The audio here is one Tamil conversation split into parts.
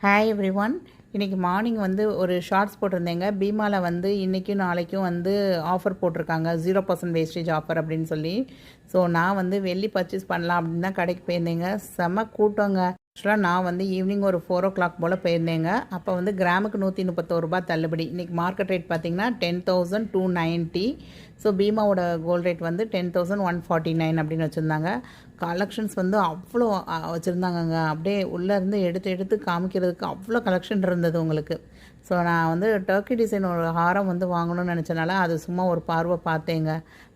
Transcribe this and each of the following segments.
Hi every one. இன்றைக்கி மார்னிங் வந்து ஒரு ஷார்ட்ஸ் போட்டிருந்தேங்க. பீமாவில் வந்து இன்றைக்கும் நாளைக்கும் வந்து ஆஃபர் போட்டிருக்காங்க, 0% வேஸ்டேஜ் ஆஃபர் அப்படின்னு சொல்லி. ஸோ நான் வந்து வெள்ளி பர்ச்சேஸ் பண்ணலாம் அப்படின்னு தான் கடைக்கு போயிருந்தேங்க. செம்ம கூட்டங்க. ஆக்சுவலாக நான் வந்து ஈவினிங் ஒரு 4 o'clock போல் போயிருந்தேங்க. அப்போ வந்து கிராமுக்கு 131 ரூபா தள்ளுபடி. இன்றைக்கி மார்க்கெட் ரேட் பார்த்திங்கன்னா 10,290. ஸோ பீமாவோட கோல்ட் ரேட் வந்து 10,149 அப்படின்னு வச்சுருந்தாங்க. கலெக்ஷன்ஸ் வந்து அவ்வளோ வச்சுருந்தாங்கங்க. அப்படியே உள்ளேருந்து எடுத்து காமிக்கிறதுக்கு அவ்வளோ கலெக்ஷன் இருந்தது உங்களுக்கு. ஸோ நான் வந்து டர்க்கி டிசைன் ஒரு ஹாரம் வந்து வாங்கணும்னு நினச்சனால அது சும்மா ஒரு பார்வை பார்த்தேங்க.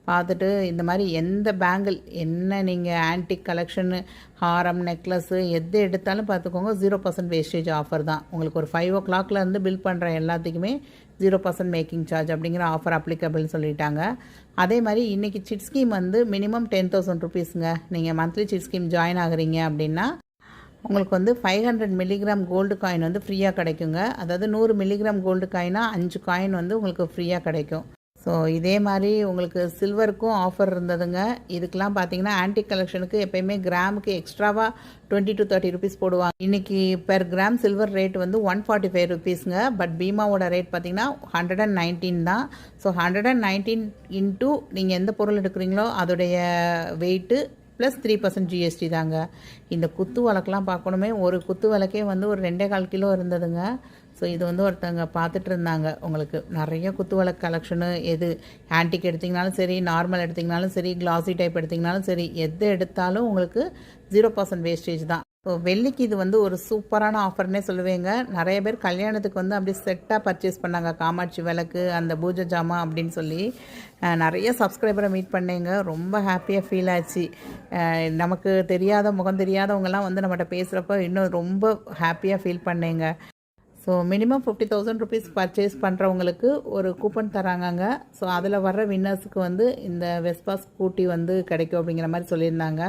பார்த்துட்டு இந்த மாதிரி எந்த பேங்கிள் என்ன நீங்கள் ஆன்டிக் கலெக்ஷனு, ஹாரம், நெக்லஸ்ஸு எது எடுத்தாலும் பார்த்துக்கோங்க, 0% வேஸ்டேஜ் ஆஃபர் தான். உங்களுக்கு ஒரு 5 o'clockலேருந்து பில் பண்ணுற எல்லாத்துக்குமே 0% மேக்கிங் சார்ஜ் அப்படிங்கிற ஆஃபர் அப்ளிகபிள்னு சொல்லிட்டாங்க. அதே மாதிரி இன்றைக்கி சிட் ஸ்கீம் வந்து மினிமம் 10,000 ருபீஸுங்க. நீங்கள் மந்த்லி சிட் ஸ்கீம் ஜாயின் ஆகுறீங்க அப்படின்னா உங்களுக்கு வந்து 500 மில்லிகிராம் கோல்டு காயின் வந்து ஃப்ரீயாக கிடைக்குங்க. அதாவது 100 மில்லிகிராம் கோல்டு காயினா 5 காயின் வந்து உங்களுக்கு ஃப்ரீயாக கிடைக்கும். ஸோ இதே மாதிரி உங்களுக்கு சில்வருக்கும் ஆஃபர் இருந்ததுங்க. இதுக்கெலாம் பார்த்தீங்கன்னா ஆன்டிக் கலெக்ஷனுக்கு எப்போயுமே கிராமுக்கு எக்ஸ்ட்ராவாக 20 to 30 ருபீஸ் போடுவாங்க. இன்றைக்கி பெர் கிராம் சில்வர் ரேட் வந்து 145 ருபீஸுங்க. பட் பீமாவோட ரேட் பார்த்திங்கன்னா 119 தான். ஸோ 119 இன்ட்டு நீங்கள் எந்த பொருள் எடுக்கிறீங்களோ அதோடைய வெயிட்டு ப்ளஸ் 3% ஜிஎஸ்டி தாங்க. இந்த குத்து விளக்கெலாம் பார்க்கணுமே, ஒரு குத்து விளக்கே வந்து ஒரு 2.25 கிலோ இருந்ததுங்க. ஸோ இது வந்து ஒருத்தவங்க பார்த்துட்டு இருந்தாங்க. உங்களுக்கு நிறைய குத்து விளக்கு கலெக்ஷனு, எது ஆன்டிக் எடுத்திங்கனாலும் சரி, நார்மல் எடுத்திங்கனாலும் சரி, கிளாசி டைப் எடுத்திங்கனாலும் சரி, எது எடுத்தாலும் உங்களுக்கு 0% வேஸ்டேஜ் தான். ஸோ வெள்ளிக்கு இது வந்து ஒரு சூப்பரான ஆஃபர்னே சொல்லுவேங்க. நிறைய பேர் கல்யாணத்துக்கு வந்து அப்படியே செட்டாக பர்ச்சேஸ் பண்ணாங்க. காமாட்சி விளக்கு, அந்த பூஜை ஜாமான் அப்படின்னு சொல்லி நிறைய சப்ஸ்கிரைபரை மீட் பண்ணேங்க. ரொம்ப ஹாப்பியாக ஃபீல் ஆச்சு. நமக்கு தெரியாத முகம் தெரியாதவங்கலாம் வந்து நம்மகிட்ட பேசுகிறப்ப இன்னும் ரொம்ப ஹாப்பியாக ஃபீல் பண்ணேங்க. ஸோ மினிமம் 50,000 ருபீஸ் பர்ச்சேஸ் பண்ணுறவங்களுக்கு ஒரு கூப்பன் தராங்கங்க. ஸோ அதில் வர்ற வின்னர்ஸுக்கு வந்து இந்த வெஸ்பா ஸ்கூட்டி வந்து கிடைக்கும் அப்படிங்கிற மாதிரி சொல்லியிருந்தாங்க.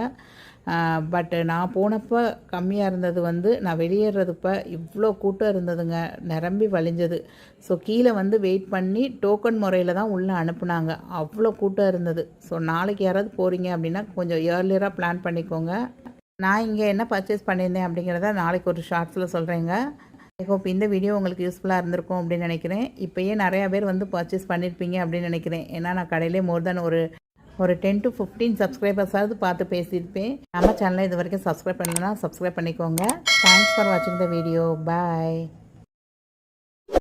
பட் நான் போனப்போ கம்மியாக இருந்தது வந்து நான் வெளியேறதுப்போ இவ்வளோ கூட்டம் இருந்ததுங்க, நிரம்பி வழிஞ்சது. ஸோ கீழே வந்து வெயிட் பண்ணி டோக்கன் முறையில் தான் உள்ளே அனுப்புனாங்க. அவ்வளோ கூட்டம் இருந்தது. ஸோ நாளைக்கு யாராவது போகிறீங்க அப்படின்னா கொஞ்சம் ஏர்லியராக பிளான் பண்ணிக்கோங்க. நான் இங்கே என்ன பர்ச்சேஸ் பண்ணியிருந்தேன் அப்படிங்கிறத நாளைக்கு ஒரு ஷார்ட்ஸில் சொல்கிறேங்க. ஐ ஹோப் இந்த வீடியோ உங்களுக்கு யூஸ்ஃபுல்லாக இருந்திருக்கும் அப்படின்னு நினைக்கிறேன். இப்போயே நிறையா பேர் வந்து பர்ச்சேஸ் பண்ணியிருப்பீங்க அப்படின்னு நினைக்கிறேன். ஏன்னா நான் கடையிலே மோர் தென் ஒரு 10 to 15 சப்ஸ்கிரைபர்ஸாவது பார்த்து பேசியிருப்பேன். நம்ம சேனலை இது வரைக்கும் சப்ஸ்கிரைப் பண்ணலைன்னா சப்ஸ்கிரைப் பண்ணிக்கோங்க. தேங்க்ஸ் ஃபார் வாட்சிங் த வீடியோ. பாய்.